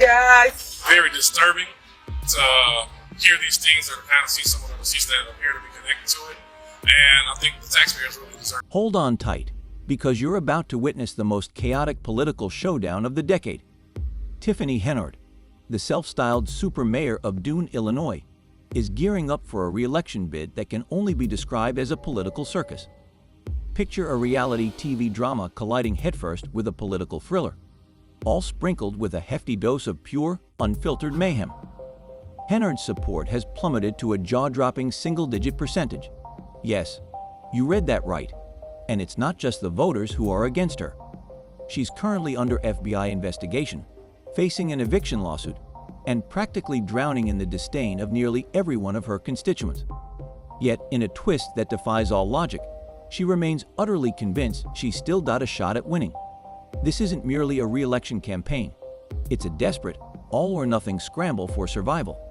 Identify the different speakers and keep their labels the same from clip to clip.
Speaker 1: guys.
Speaker 2: Very disturbing to hear these things or to kind of see some of the receipts that appear to be connected to it. And I think the taxpayers really deserve.
Speaker 3: Hold on tight, because you're about to witness the most chaotic political showdown of the decade. Tiffany Henyard, the self-styled super mayor of Dune, Illinois, is gearing up for a re-election bid that can only be described as a political circus. Picture a reality TV drama colliding headfirst with a political thriller, all sprinkled with a hefty dose of pure, unfiltered mayhem. Henyard's support has plummeted to a jaw-dropping single-digit percentage. Yes, you read that right. And it's not just the voters who are against her. She's currently under FBI investigation, facing an eviction lawsuit, and practically drowning in the disdain of nearly every one of her constituents. Yet, in a twist that defies all logic, she remains utterly convinced she's still got a shot at winning. This isn't merely a re-election campaign. It's a desperate, all-or-nothing scramble for survival.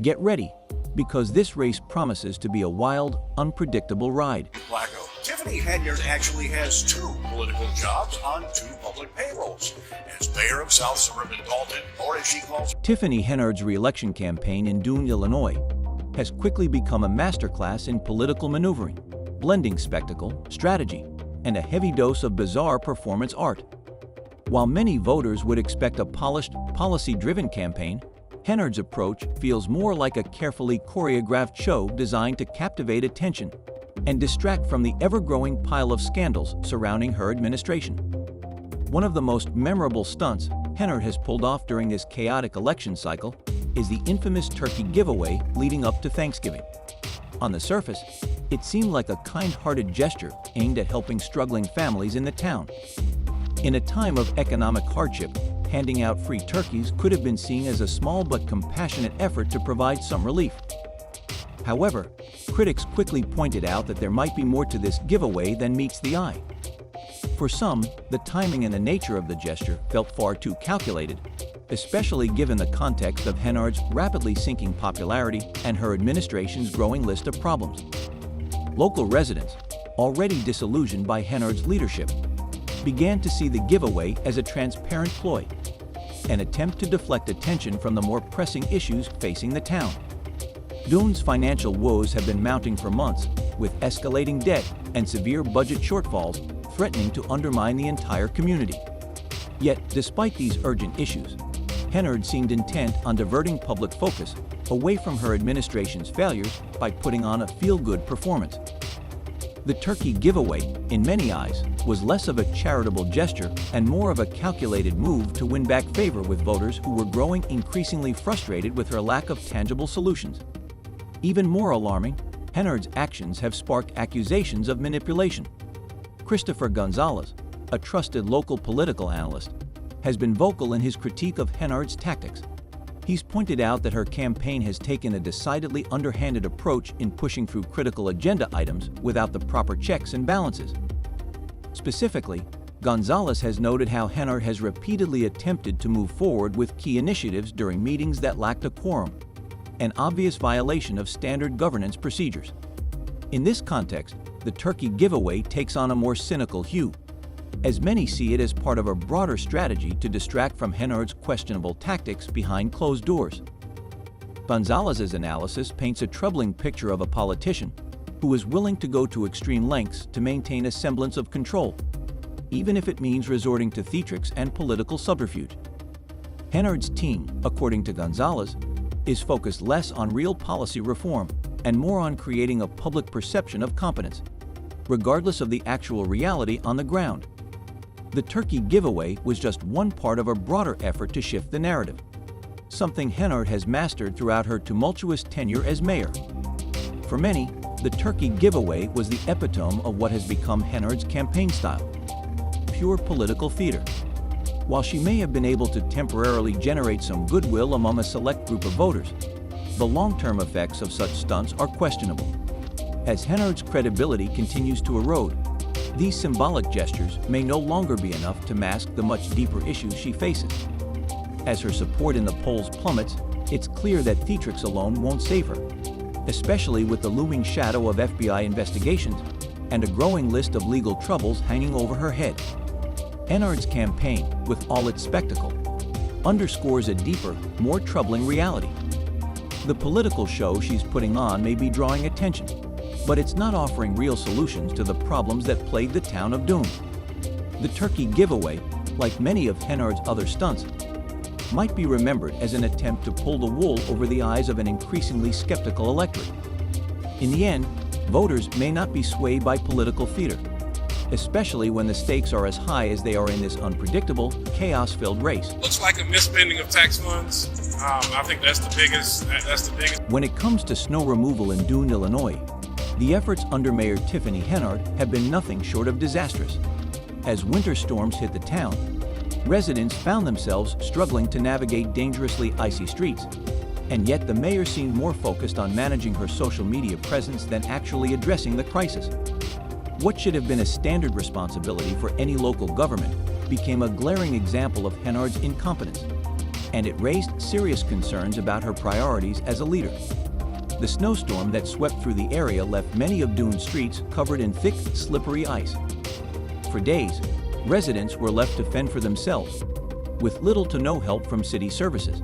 Speaker 3: Get ready, because this race promises to be a wild, unpredictable ride.
Speaker 4: Blacko. Tiffany Henyard actually has 2 political jobs on 2 public payrolls, as mayor of South Suburban Dalton, or as she calls.
Speaker 3: Tiffany Henyard's re-election campaign in Dune, Illinois, has quickly become a masterclass in political maneuvering, blending spectacle, strategy, and a heavy dose of bizarre performance art. While many voters would expect a polished, policy-driven campaign, Henyard's approach feels more like a carefully choreographed show designed to captivate attention and distract from the ever-growing pile of scandals surrounding her administration. One of the most memorable stunts Henyard has pulled off during this chaotic election cycle is the infamous turkey giveaway leading up to Thanksgiving. On the surface, it seemed like a kind-hearted gesture aimed at helping struggling families in the town. In a time of economic hardship, handing out free turkeys could have been seen as a small but compassionate effort to provide some relief. However, critics quickly pointed out that there might be more to this giveaway than meets the eye. For some, the timing and the nature of the gesture felt far too calculated, especially given the context of Henyard's rapidly sinking popularity and her administration's growing list of problems. Local residents, already disillusioned by Henyard's leadership, began to see the giveaway as a transparent ploy, an attempt to deflect attention from the more pressing issues facing the town. Dune's financial woes have been mounting for months, with escalating debt and severe budget shortfalls threatening to undermine the entire community. Yet, despite these urgent issues, Henyard seemed intent on diverting public focus away from her administration's failures by putting on a feel-good performance. The turkey giveaway, in many eyes, was less of a charitable gesture and more of a calculated move to win back favor with voters who were growing increasingly frustrated with her lack of tangible solutions. Even more alarming, Henyard's actions have sparked accusations of manipulation. Christopher Gonzalez, a trusted local political analyst, has been vocal in his critique of Henyard's tactics. He's pointed out that her campaign has taken a decidedly underhanded approach in pushing through critical agenda items without the proper checks and balances. Specifically, Gonzalez has noted how Henyard has repeatedly attempted to move forward with key initiatives during meetings that lacked a quorum, an obvious violation of standard governance procedures. In this context, the turkey giveaway takes on a more cynical hue, as many see it as part of a broader strategy to distract from Henyard's questionable tactics behind closed doors. Gonzalez's analysis paints a troubling picture of a politician who is willing to go to extreme lengths to maintain a semblance of control, even if it means resorting to theatrics and political subterfuge. Henyard's team, according to Gonzalez, is focused less on real policy reform and more on creating a public perception of competence, regardless of the actual reality on the ground. The turkey giveaway was just one part of a broader effort to shift the narrative, something Henyard has mastered throughout her tumultuous tenure as mayor. For many, the turkey giveaway was the epitome of what has become Henyard's campaign style: pure political theater. While she may have been able to temporarily generate some goodwill among a select group of voters, the long-term effects of such stunts are questionable. As Henyard's credibility continues to erode, these symbolic gestures may no longer be enough to mask the much deeper issues she faces. As her support in the polls plummets, it's clear that theatrics alone won't save her, especially with the looming shadow of FBI investigations and a growing list of legal troubles hanging over her head. Henyard's campaign, with all its spectacle, underscores a deeper, more troubling reality. The political show she's putting on may be drawing attention, but it's not offering real solutions to the problems that plague the town of Doon. The turkey giveaway, like many of Henyard's other stunts, might be remembered as an attempt to pull the wool over the eyes of an increasingly skeptical electorate. In the end, voters may not be swayed by political theater, especially when the stakes are as high as they are in this unpredictable, chaos-filled race.
Speaker 2: Looks like a misspending of tax funds. I think that's the biggest.
Speaker 3: When it comes to snow removal in Doon, Illinois, the efforts under Mayor Tiffany Henyard have been nothing short of disastrous. As winter storms hit the town, residents found themselves struggling to navigate dangerously icy streets, and yet the mayor seemed more focused on managing her social media presence than actually addressing the crisis. What should have been a standard responsibility for any local government became a glaring example of Henyard's incompetence, and it raised serious concerns about her priorities as a leader. The snowstorm that swept through the area left many of Doon's streets covered in thick, slippery ice. For days, residents were left to fend for themselves, with little to no help from city services,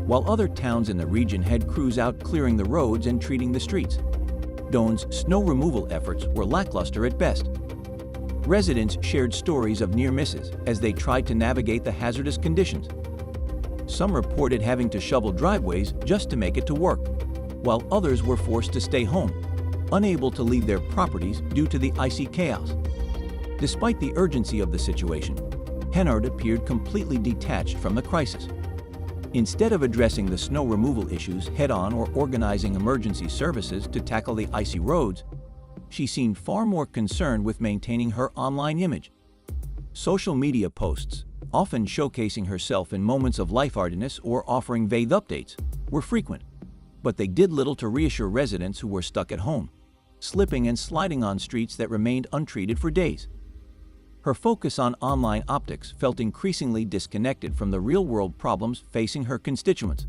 Speaker 3: while other towns in the region had crews out clearing the roads and treating the streets. Doon's snow removal efforts were lackluster at best. Residents shared stories of near misses as they tried to navigate the hazardous conditions. Some reported having to shovel driveways just to make it to work, while others were forced to stay home, unable to leave their properties due to the icy chaos. Despite the urgency of the situation, Henyard appeared completely detached from the crisis. Instead of addressing the snow removal issues head-on or organizing emergency services to tackle the icy roads, she seemed far more concerned with maintaining her online image. Social media posts, often showcasing herself in moments of lightheartedness or offering vague updates, were frequent, but they did little to reassure residents who were stuck at home, slipping and sliding on streets that remained untreated for days. Her focus on online optics felt increasingly disconnected from the real-world problems facing her constituents.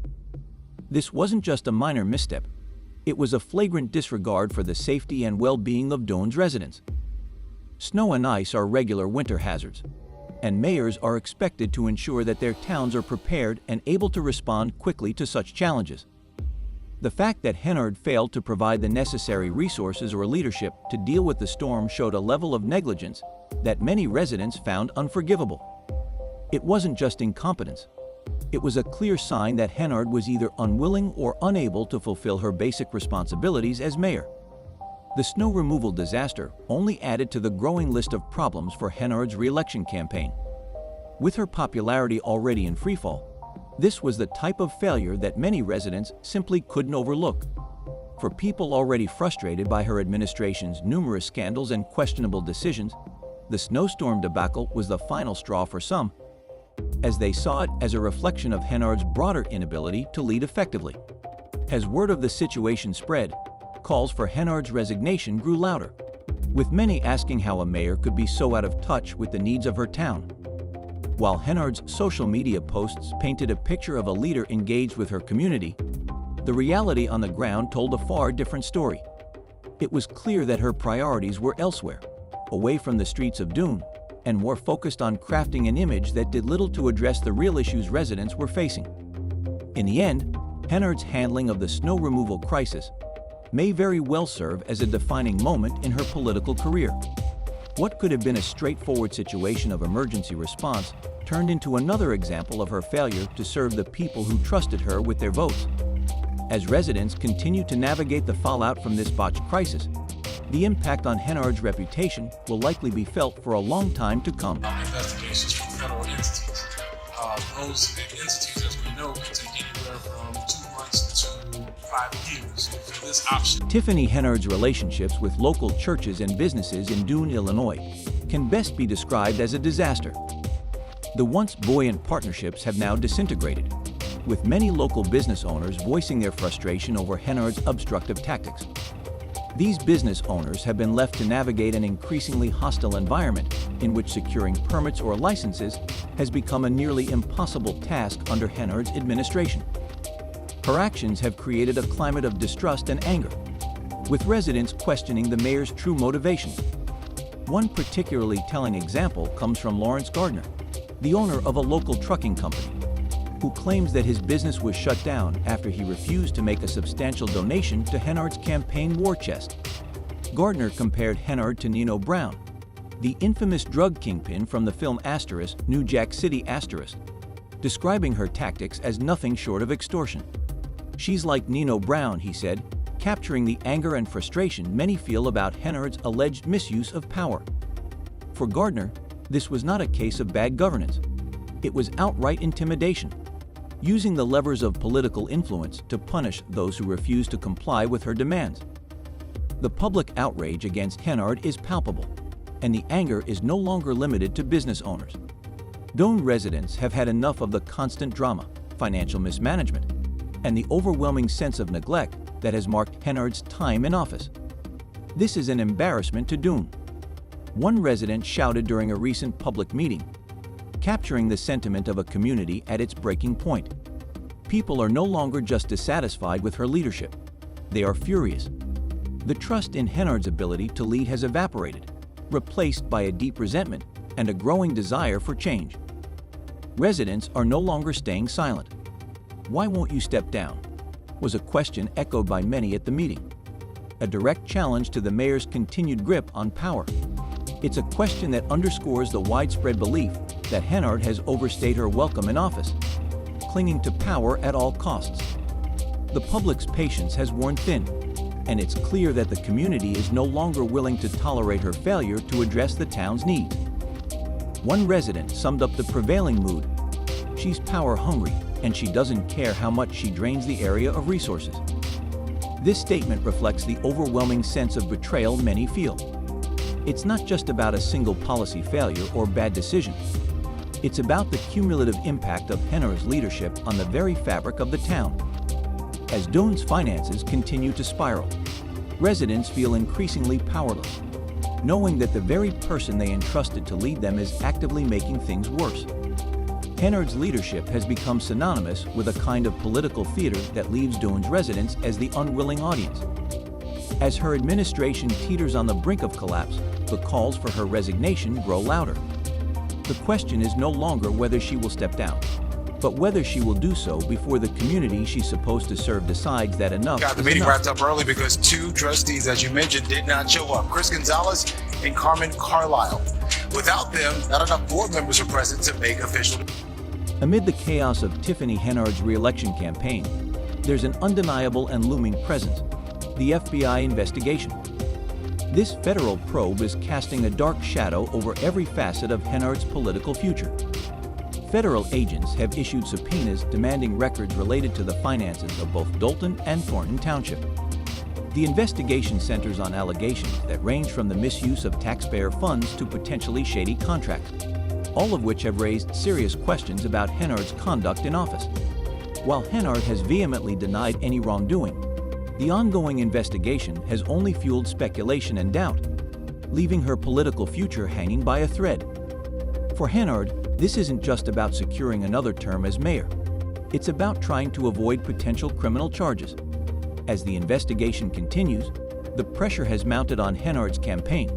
Speaker 3: This wasn't just a minor misstep, it was a flagrant disregard for the safety and well-being of Doon's residents. Snow and ice are regular winter hazards, and mayors are expected to ensure that their towns are prepared and able to respond quickly to such challenges. The fact that Henyard failed to provide the necessary resources or leadership to deal with the storm showed a level of negligence that many residents found unforgivable. It wasn't just incompetence. It was a clear sign that Henyard was either unwilling or unable to fulfill her basic responsibilities as mayor. The snow removal disaster only added to the growing list of problems for Henyard's re-election campaign. With her popularity already in freefall, this was the type of failure that many residents simply couldn't overlook. For people already frustrated by her administration's numerous scandals and questionable decisions, the snowstorm debacle was the final straw for some, as they saw it as a reflection of Henyard's broader inability to lead effectively. As word of the situation spread, calls for Henyard's resignation grew louder, with many asking how a mayor could be so out of touch with the needs of her town. While Henyard's social media posts painted a picture of a leader engaged with her community, the reality on the ground told a far different story. It was clear that her priorities were elsewhere, away from the streets of Doon, and more focused on crafting an image that did little to address the real issues residents were facing. In the end, Henyard's handling of the snow removal crisis may very well serve as a defining moment in her political career. What could have been a straightforward situation of emergency response turned into another example of her failure to serve the people who trusted her with their votes. As residents continue to navigate the fallout from this botched crisis, the impact on Henyard's reputation will likely be felt for a long time to come.
Speaker 2: Investigations from federal entities. Those entities, as we know, can take anywhere from 2 months to 5 years for this option.
Speaker 3: Tiffany Henyard's relationships with local churches and businesses in Doon, Illinois, can best be described as a disaster. The once buoyant partnerships have now disintegrated, with many local business owners voicing their frustration over Henyard's obstructive tactics. These business owners have been left to navigate an increasingly hostile environment in which securing permits or licenses has become a nearly impossible task under Henyard's administration. Her actions have created a climate of distrust and anger, with residents questioning the mayor's true motivations. One particularly telling example comes from Lawrence Gardner, the owner of a local trucking company. who claims that his business was shut down after he refused to make a substantial donation to Henyard's campaign war chest. Gardner compared Henyard to Nino Brown, the infamous drug kingpin from the film New Jack City, describing her tactics as nothing short of extortion. "She's like Nino Brown," he said, capturing the anger and frustration many feel about Henyard's alleged misuse of power. For Gardner, this was not a case of bad governance. It was outright intimidation, using the levers of political influence to punish those who refused to comply with her demands. The public outrage against Henyard is palpable, and the anger is no longer limited to business owners. Doane residents have had enough of the constant drama, financial mismanagement, and the overwhelming sense of neglect that has marked Henyard's time in office. This is an embarrassment to Doane. One resident shouted during a recent public meeting, capturing the sentiment of a community at its breaking point. People are no longer just dissatisfied with her leadership. They are furious. The trust in Henyard's ability to lead has evaporated, replaced by a deep resentment and a growing desire for change. Residents are no longer staying silent. "Why won't you step down?" was a question echoed by many at the meeting, a direct challenge to the mayor's continued grip on power. It's a question that underscores the widespread belief that Henyard has overstayed her welcome in office, clinging to power at all costs. The public's patience has worn thin, and it's clear that the community is no longer willing to tolerate her failure to address the town's needs. One resident summed up the prevailing mood: "She's power hungry, and she doesn't care how much she drains the area of resources." This statement reflects the overwhelming sense of betrayal many feel. It's not just about a single policy failure or bad decision. It's about the cumulative impact of Henyard's leadership on the very fabric of the town. As Doane's finances continue to spiral, residents feel increasingly powerless, knowing that the very person they entrusted to lead them is actively making things worse. Henyard's leadership has become synonymous with a kind of political theater that leaves Doane's residents as the unwilling audience. As her administration teeters on the brink of collapse, the calls for her resignation grow louder. The question is no longer whether she will step down, but whether she will do so before the community she's supposed to serve decides that enough
Speaker 1: Got the
Speaker 3: is
Speaker 1: meeting
Speaker 3: enough.
Speaker 1: wrapped up early because two trustees, as you mentioned, did not show up. Chris Gonzalez and Carmen Carlisle. Without them, not enough board members are present to make official.
Speaker 3: Amid the chaos of Tiffany Henyard's re-election campaign, there's an undeniable and looming presence: the FBI investigation. This federal probe is casting a dark shadow over every facet of Henyard's political future. Federal agents have issued subpoenas demanding records related to the finances of both Dolton and Thornton Township. The investigation centers on allegations that range from the misuse of taxpayer funds to potentially shady contracts, all of which have raised serious questions about Henyard's conduct in office. While Henyard has vehemently denied any wrongdoing, the ongoing investigation has only fueled speculation and doubt, leaving her political future hanging by a thread. For Henyard, this isn't just about securing another term as mayor. It's about trying to avoid potential criminal charges. As the investigation continues, the pressure has mounted on Henyard's campaign,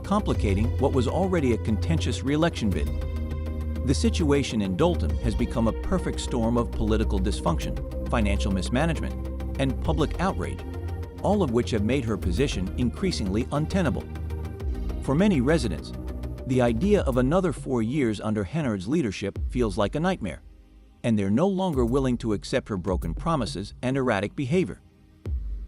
Speaker 3: complicating what was already a contentious re-election bid. The situation in Dolton has become a perfect storm of political dysfunction, financial mismanagement, and public outrage, all of which have made her position increasingly untenable. For many residents, the idea of another 4 years under Henyard's leadership feels like a nightmare, and they're no longer willing to accept her broken promises and erratic behavior.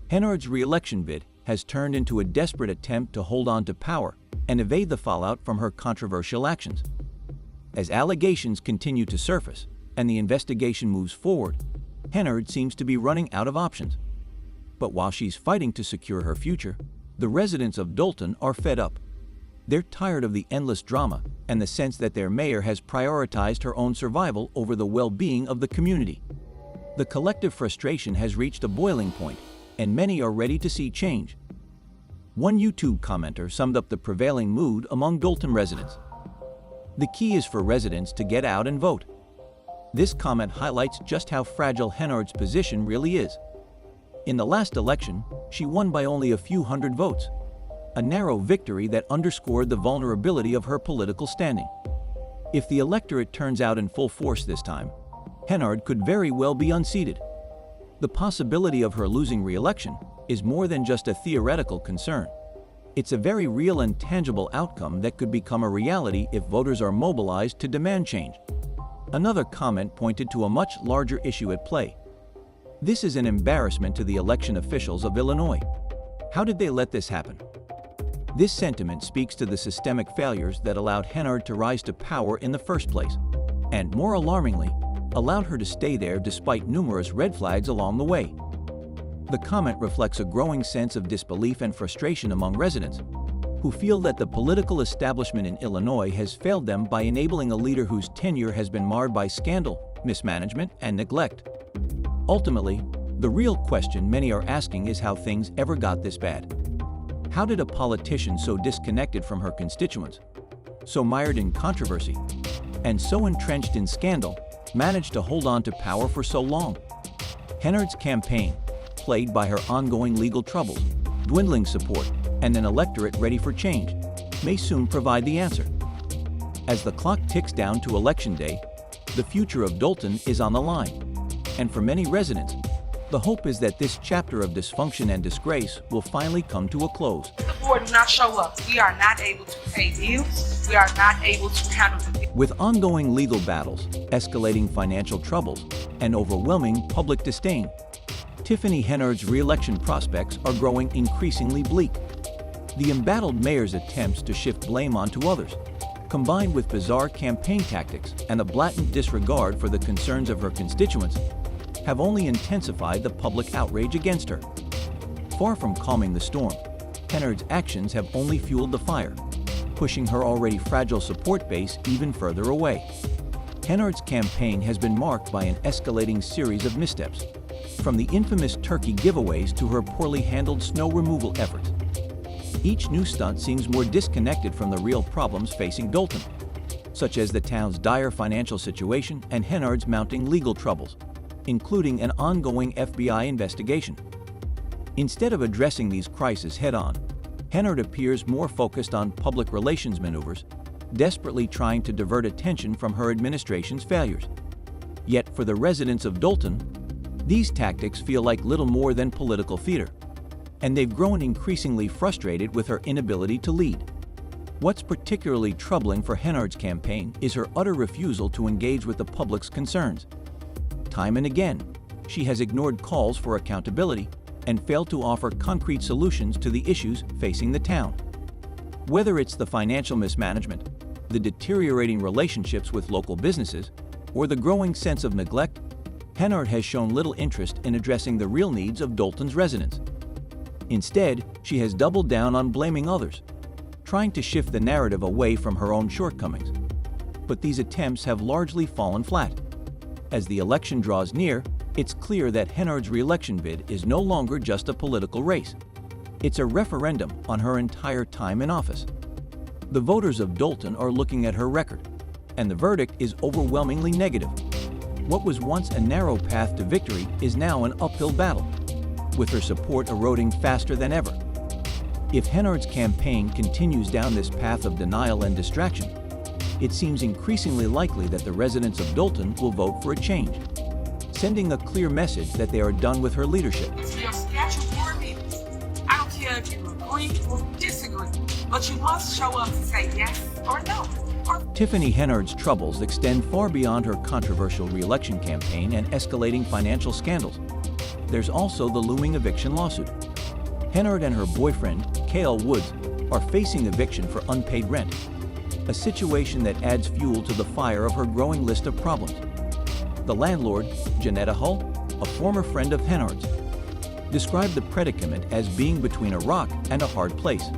Speaker 3: Henyard's re-election bid has turned into a desperate attempt to hold on to power and evade the fallout from her controversial actions. As allegations continue to surface and the investigation moves forward, Henyard seems to be running out of options. But while she's fighting to secure her future, the residents of Dolton are fed up. They're tired of the endless drama and the sense that their mayor has prioritized her own survival over the well-being of the community. The collective frustration has reached a boiling point, and many are ready to see change. One YouTube commenter summed up the prevailing mood among Dolton residents: "The key is for residents to get out and vote." This comment highlights just how fragile Henyard's position really is. In the last election, she won by only a few hundred votes, a narrow victory that underscored the vulnerability of her political standing. If the electorate turns out in full force this time, Henyard could very well be unseated. The possibility of her losing re-election is more than just a theoretical concern. It's a very real and tangible outcome that could become a reality if voters are mobilized to demand change. Another comment pointed to a much larger issue at play. This is an embarrassment to the election officials of Illinois. How did they let this happen? This sentiment speaks to the systemic failures that allowed Henyard to rise to power in the first place, and more alarmingly, allowed her to stay there despite numerous red flags along the way. The comment reflects a growing sense of disbelief and frustration among residents, who feel that the political establishment in Illinois has failed them by enabling a leader whose tenure has been marred by scandal, mismanagement, and neglect. Ultimately, the real question many are asking is how things ever got this bad. How did a politician so disconnected from her constituents, so mired in controversy, and so entrenched in scandal, manage to hold on to power for so long? Henyard's campaign, plagued by her ongoing legal troubles, dwindling support, and an electorate ready for change, may soon provide the answer. As the clock ticks down to Election Day, the future of Dolton is on the line. And for many residents, the hope is that this chapter of dysfunction and disgrace will finally come to a close.
Speaker 5: The board do not show up. We are not able to pay bills. We are not able to handle the
Speaker 3: With ongoing legal battles, escalating financial troubles, and overwhelming public disdain, Tiffany Henyard's re-election prospects are growing increasingly bleak. The embattled mayor's attempts to shift blame onto others, combined with bizarre campaign tactics and a blatant disregard for the concerns of her constituents, have only intensified the public outrage against her. Far from calming the storm, Henyard's actions have only fueled the fire, pushing her already fragile support base even further away. Henyard's campaign has been marked by an escalating series of missteps, from the infamous turkey giveaways to her poorly handled snow removal efforts. Each new stunt seems more disconnected from the real problems facing Dolton, such as the town's dire financial situation and Henyard's mounting legal troubles, including an ongoing FBI investigation. Instead of addressing these crises head-on, Henyard appears more focused on public relations maneuvers, desperately trying to divert attention from her administration's failures. Yet for the residents of Dolton, these tactics feel like little more than political theater, and they've grown increasingly frustrated with her inability to lead. What's particularly troubling for Henyard's campaign is her utter refusal to engage with the public's concerns. Time and again, she has ignored calls for accountability and failed to offer concrete solutions to the issues facing the town. Whether it's the financial mismanagement, the deteriorating relationships with local businesses, or the growing sense of neglect, Henyard has shown little interest in addressing the real needs of Dolton's residents. Instead, she has doubled down on blaming others, trying to shift the narrative away from her own shortcomings. But these attempts have largely fallen flat. As the election draws near, it's clear that Henyard's re-election bid is no longer just a political race. It's a referendum on her entire time in office. The voters of Dolton are looking at her record, and the verdict is overwhelmingly negative. What was once a narrow path to victory is now an uphill battle, with her support eroding faster than ever. If Henyard's campaign continues down this path of denial and distraction, it seems increasingly likely that the residents of Dolton will vote for a change, sending a clear message that they are done with her leadership.
Speaker 5: your statutory meetings. I don't care if you agree or disagree, but you must show up to say yes or no.
Speaker 3: Tiffany Henyard's troubles extend far beyond her controversial re-election campaign and escalating financial scandals. There's also the looming eviction lawsuit. Henyard and her boyfriend, K.L. Woods, are facing eviction for unpaid rent, a situation that adds fuel to the fire of her growing list of problems. The landlord, Janetta Hull, a former friend of Henyard's, described the predicament as being between a rock and a hard place.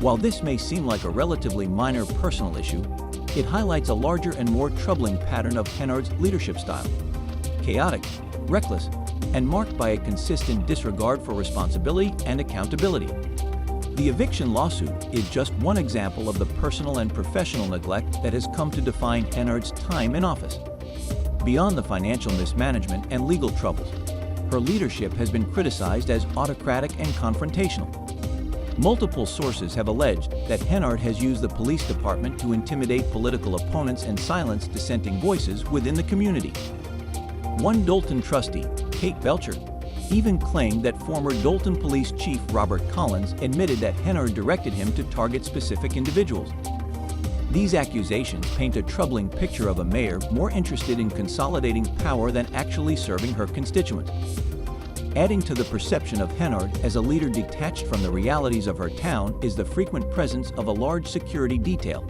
Speaker 3: While this may seem like a relatively minor personal issue, it highlights a larger and more troubling pattern of Henyard's leadership style: chaotic, reckless, and marked by a consistent disregard for responsibility and accountability. The eviction lawsuit is just one example of the personal and professional neglect that has come to define Henyard's time in office. Beyond the financial mismanagement and legal troubles, her leadership has been criticized as autocratic and confrontational. Multiple sources have alleged that Henyard has used the police department to intimidate political opponents and silence dissenting voices within the community. One Dolton trustee, Kate Belcher, even claimed that former Dolton Police Chief Robert Collins admitted that Henyard directed him to target specific individuals. These accusations paint a troubling picture of a mayor more interested in consolidating power than actually serving her constituents. Adding to the perception of Henyard as a leader detached from the realities of her town is the frequent presence of a large security detail,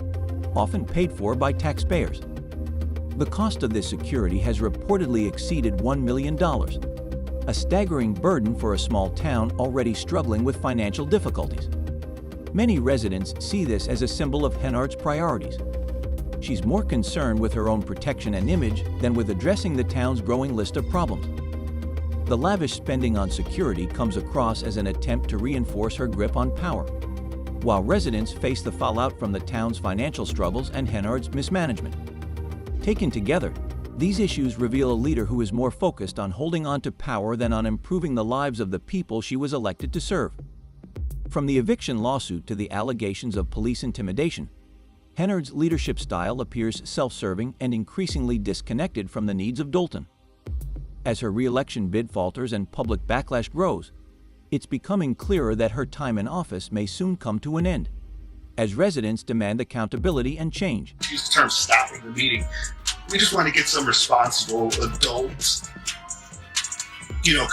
Speaker 3: often paid for by taxpayers. The cost of this security has reportedly exceeded $1 million, a staggering burden for a small town already struggling with financial difficulties. Many residents see this as a symbol of Henyard's priorities. She's more concerned with her own protection and image than with addressing the town's growing list of problems. The lavish spending on security comes across as an attempt to reinforce her grip on power, while residents face the fallout from the town's financial struggles and Henyard's mismanagement. Taken together, these issues reveal a leader who is more focused on holding on to power than on improving the lives of the people she was elected to serve. From the eviction lawsuit to the allegations of police intimidation, Henyard's leadership style appears self-serving and increasingly disconnected from the needs of Dolton. As her re-election bid falters and public backlash grows, it's becoming clearer that her time in office may soon come to an end, as residents demand accountability and change.
Speaker 6: Use the term stopping the meeting. We just want to get some responsible adults,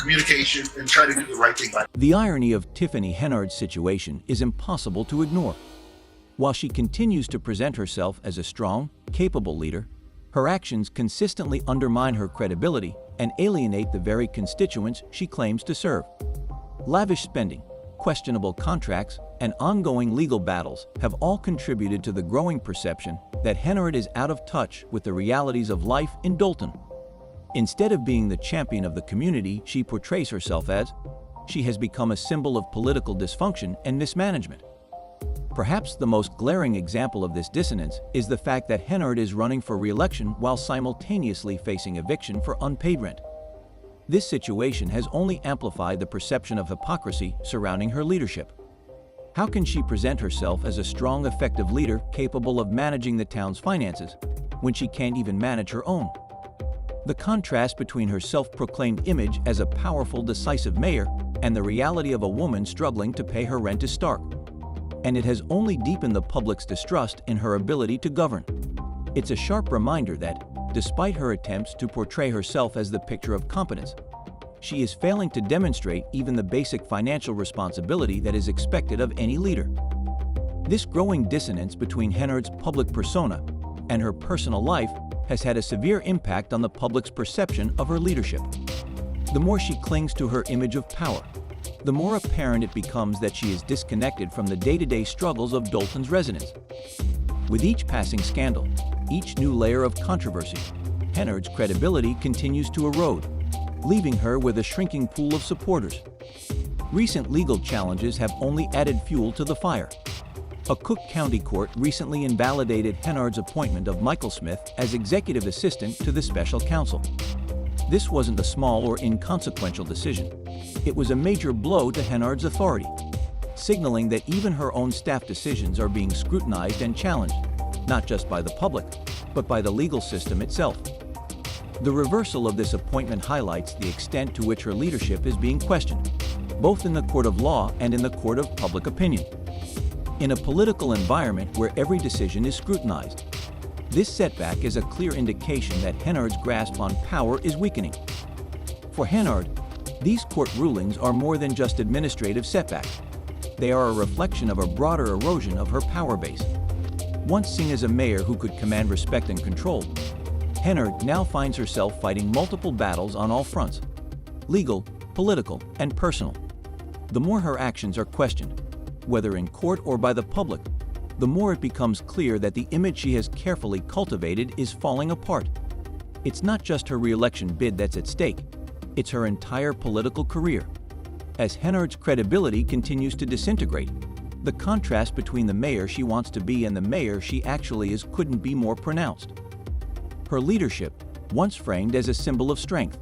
Speaker 6: communication, and try to do the right thing by.
Speaker 3: The irony of Tiffany Henyard's situation is impossible to ignore. While she continues to present herself as a strong, capable leader, her actions consistently undermine her credibility and alienate the very constituents she claims to serve. Lavish spending, questionable contracts, and ongoing legal battles have all contributed to the growing perception that Henyard is out of touch with the realities of life in Dolton. Instead of being the champion of the community she portrays herself as, she has become a symbol of political dysfunction and mismanagement. Perhaps the most glaring example of this dissonance is the fact that Henyard is running for re-election while simultaneously facing eviction for unpaid rent. This situation has only amplified the perception of hypocrisy surrounding her leadership. How can she present herself as a strong, effective leader capable of managing the town's finances when she can't even manage her own? The contrast between her self-proclaimed image as a powerful, decisive mayor and the reality of a woman struggling to pay her rent is stark, and it has only deepened the public's distrust in her ability to govern. It's a sharp reminder that, despite her attempts to portray herself as the picture of competence, she is failing to demonstrate even the basic financial responsibility that is expected of any leader. This growing dissonance between Henyard's public persona and her personal life has had a severe impact on the public's perception of her leadership. The more she clings to her image of power, the more apparent it becomes that she is disconnected from the day-to-day struggles of Dolton's residents. With each passing scandal, each new layer of controversy, Henyard's credibility continues to erode, leaving her with a shrinking pool of supporters. Recent legal challenges have only added fuel to the fire. A Cook County court recently invalidated Henyard's appointment of Michael Smith as executive assistant to the special counsel. This wasn't a small or inconsequential decision. It was a major blow to Henyard's authority, signaling that even her own staff decisions are being scrutinized and challenged, not just by the public, but by the legal system itself. The reversal of this appointment highlights the extent to which her leadership is being questioned, both in the court of law and in the court of public opinion. In a political environment where every decision is scrutinized, this setback is a clear indication that Henyard's grasp on power is weakening. For Henyard, these court rulings are more than just administrative setbacks. They are a reflection of a broader erosion of her power base. Once seen as a mayor who could command respect and control, Henyard now finds herself fighting multiple battles on all fronts: legal, political, and personal. The more her actions are questioned, whether in court or by the public, the more it becomes clear that the image she has carefully cultivated is falling apart. It's not just her re-election bid that's at stake, it's her entire political career. As Henyard's credibility continues to disintegrate, the contrast between the mayor she wants to be and the mayor she actually is couldn't be more pronounced. Her leadership, once framed as a symbol of strength,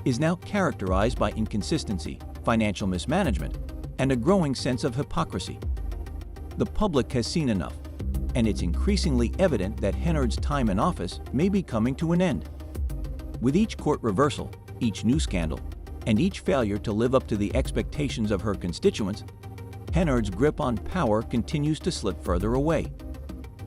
Speaker 3: is now characterized by inconsistency, financial mismanagement, and a growing sense of hypocrisy. The public has seen enough, and it's increasingly evident that Henyard's time in office may be coming to an end. With each court reversal, each new scandal, and each failure to live up to the expectations of her constituents, Henyard's grip on power continues to slip further away.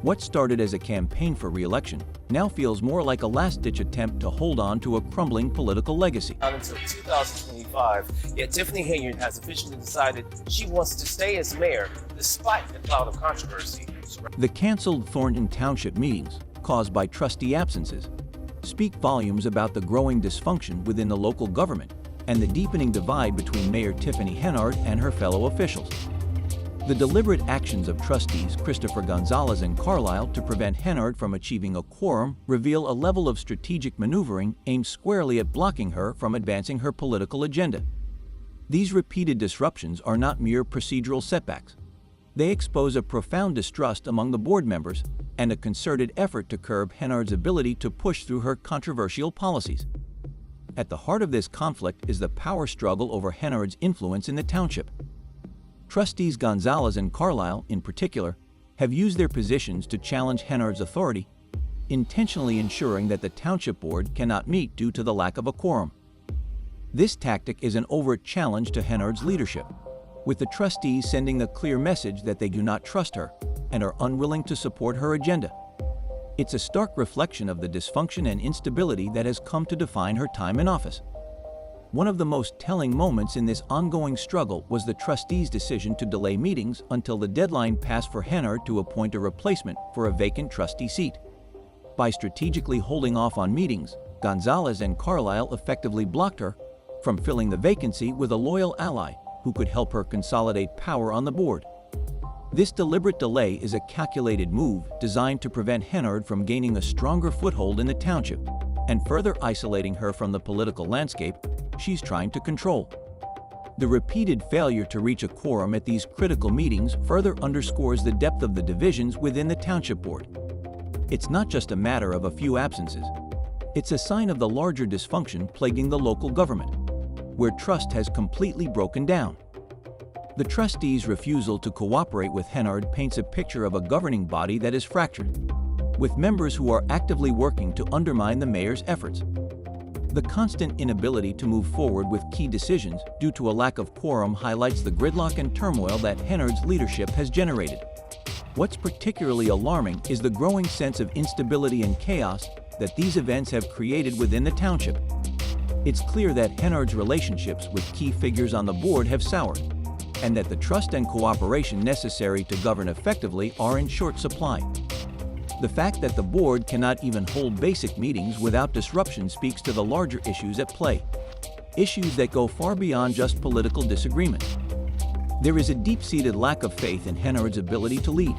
Speaker 3: What started as a campaign for re-election now feels more like a last-ditch attempt to hold on to a crumbling political legacy.
Speaker 7: Not until 2025, yet Tiffany Henyard has officially decided she wants to stay as mayor despite the cloud of controversy.
Speaker 3: The canceled Thornton Township meetings, caused by trustee absences, speak volumes about the growing dysfunction within the local government and the deepening divide between Mayor Tiffany Henyard and her fellow officials. The deliberate actions of trustees Christopher Gonzalez and Carlisle to prevent Henyard from achieving a quorum reveal a level of strategic maneuvering aimed squarely at blocking her from advancing her political agenda. These repeated disruptions are not mere procedural setbacks. They expose a profound distrust among the board members and a concerted effort to curb Henyard's ability to push through her controversial policies. At the heart of this conflict is the power struggle over Henyard's influence in the township. Trustees Gonzalez and Carlisle, in particular, have used their positions to challenge Henyard's authority, intentionally ensuring that the township board cannot meet due to the lack of a quorum. This tactic is an overt challenge to Henyard's leadership, with the trustees sending a clear message that they do not trust her and are unwilling to support her agenda. It's a stark reflection of the dysfunction and instability that has come to define her time in office. One of the most telling moments in this ongoing struggle was the trustees' decision to delay meetings until the deadline passed for Henyard to appoint a replacement for a vacant trustee seat. By strategically holding off on meetings, Gonzalez and Carlisle effectively blocked her from filling the vacancy with a loyal ally who could help her consolidate power on the board. This deliberate delay is a calculated move designed to prevent Henyard from gaining a stronger foothold in the township and further isolating her from the political landscape she's trying to control. The repeated failure to reach a quorum at these critical meetings further underscores the depth of the divisions within the township board. It's not just a matter of a few absences. It's a sign of the larger dysfunction plaguing the local government, where trust has completely broken down. The trustees' refusal to cooperate with Henyard paints a picture of a governing body that is fractured, with members who are actively working to undermine the mayor's efforts. The constant inability to move forward with key decisions due to a lack of quorum highlights the gridlock and turmoil that Henyard's leadership has generated. What's particularly alarming is the growing sense of instability and chaos that these events have created within the township. It's clear that Henyard's relationships with key figures on the board have soured, and that the trust and cooperation necessary to govern effectively are in short supply. The fact that the board cannot even hold basic meetings without disruption speaks to the larger issues at play, issues that go far beyond just political disagreement. There is a deep-seated lack of faith in Henyard's ability to lead,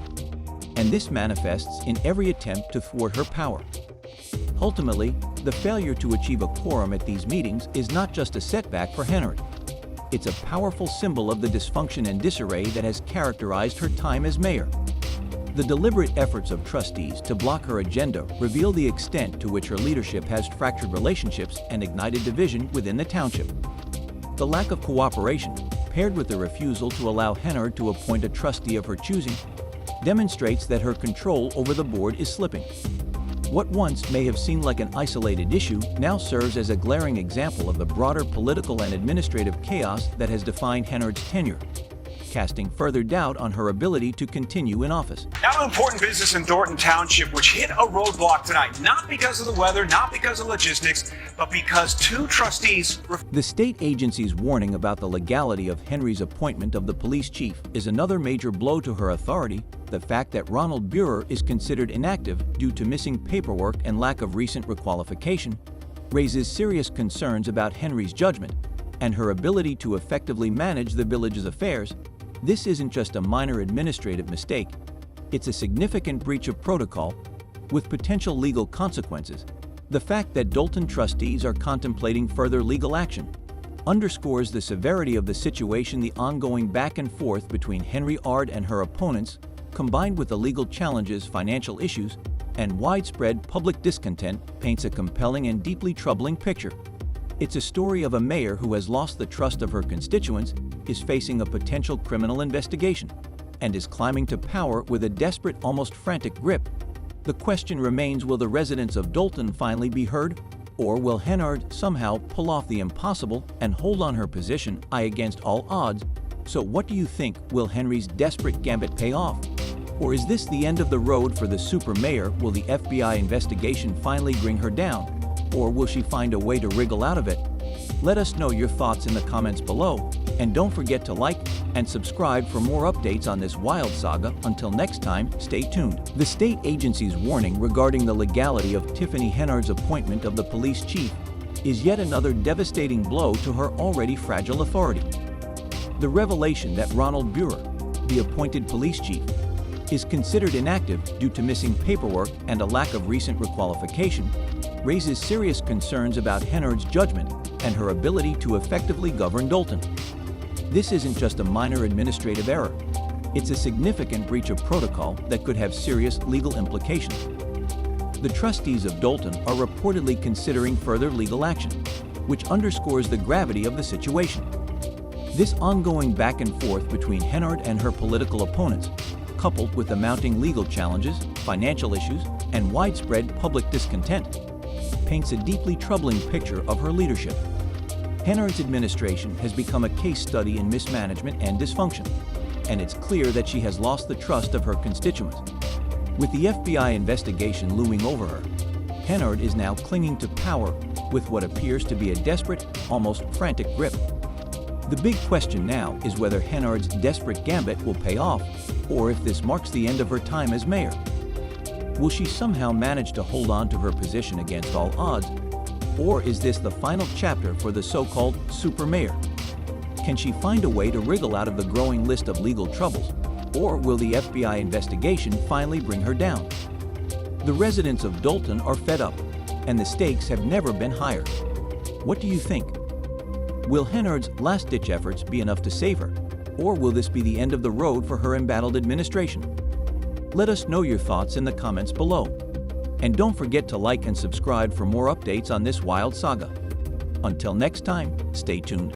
Speaker 3: and this manifests in every attempt to thwart her power. Ultimately, the failure to achieve a quorum at these meetings is not just a setback for Henyard. It's a powerful symbol of the dysfunction and disarray that has characterized her time as mayor. The deliberate efforts of trustees to block her agenda reveal the extent to which her leadership has fractured relationships and ignited division within the township. The lack of cooperation, paired with the refusal to allow Henyard to appoint a trustee of her choosing, demonstrates that her control over the board is slipping. What once may have seemed like an isolated issue now serves as a glaring example of the broader political and administrative chaos that has defined Henyard's tenure, casting further doubt on her ability to continue in office.
Speaker 4: Now to important business in Thornton Township, which hit a roadblock tonight, not because of the weather, not because of logistics, but because two trustees...
Speaker 3: The state agency's warning about the legality of Henry's appointment of the police chief is another major blow to her authority. The fact that Ronald Buehrer is considered inactive due to missing paperwork and lack of recent requalification raises serious concerns about Henry's judgment and her ability to effectively manage the village's affairs. This isn't just a minor administrative mistake, it's a significant breach of protocol with potential legal consequences. The fact that Dolton trustees are contemplating further legal action underscores the severity of the situation. The ongoing back and forth between Henry Ard and her opponents, combined with the legal challenges, financial issues, and widespread public discontent, paints a compelling and deeply troubling picture. It's a story of a mayor who has lost the trust of her constituents, is facing a potential criminal investigation, and is climbing to power with a desperate, almost frantic grip. The question remains, will the residents of Dolton finally be heard, Or will Henyard somehow pull off the impossible and hold on her position against all odds? So what do you think? Will Henry's desperate gambit pay off? Or is this the end of the road for the super mayor? Will the FBI investigation finally bring her down? Or will she find a way to wriggle out of it? Let us know your thoughts in the comments below, and don't forget to like and subscribe for more updates on this wild saga. Until next time, stay tuned. The state agency's warning regarding the legality of Tiffany Henyard's appointment of the police chief is yet another devastating blow to her already fragile authority. The revelation that Ronald Buehrer, the appointed police chief, is considered inactive due to missing paperwork and a lack of recent requalification raises serious concerns about Henyard's judgment and her ability to effectively govern Dolton. This isn't just a minor administrative error. It's a significant breach of protocol that could have serious legal implications. The trustees of Dolton are reportedly considering further legal action, which underscores the gravity of the situation. This ongoing back and forth between Henyard and her political opponents, coupled with the mounting legal challenges, financial issues, and widespread public discontent, paints a deeply troubling picture of her leadership. Henyard's administration has become a case study in mismanagement and dysfunction, and it's clear that she has lost the trust of her constituents. With the FBI investigation looming over her, Henyard is now clinging to power with what appears to be a desperate, almost frantic grip. The big question now is whether Henyard's desperate gambit will pay off, or if this marks the end of her time as mayor. Will she somehow manage to hold on to her position against all odds, or is this the final chapter for the so-called super mayor? Can she find a way to wriggle out of the growing list of legal troubles, or will the FBI investigation finally bring her down? The residents of Dolton are fed up, and the stakes have never been higher. What do you think? Will Henyard's last-ditch efforts be enough to save her, or will this be the end of the road for her embattled administration? Let us know your thoughts in the comments below. And don't forget to like and subscribe for more updates on this wild saga. Until next time, stay tuned.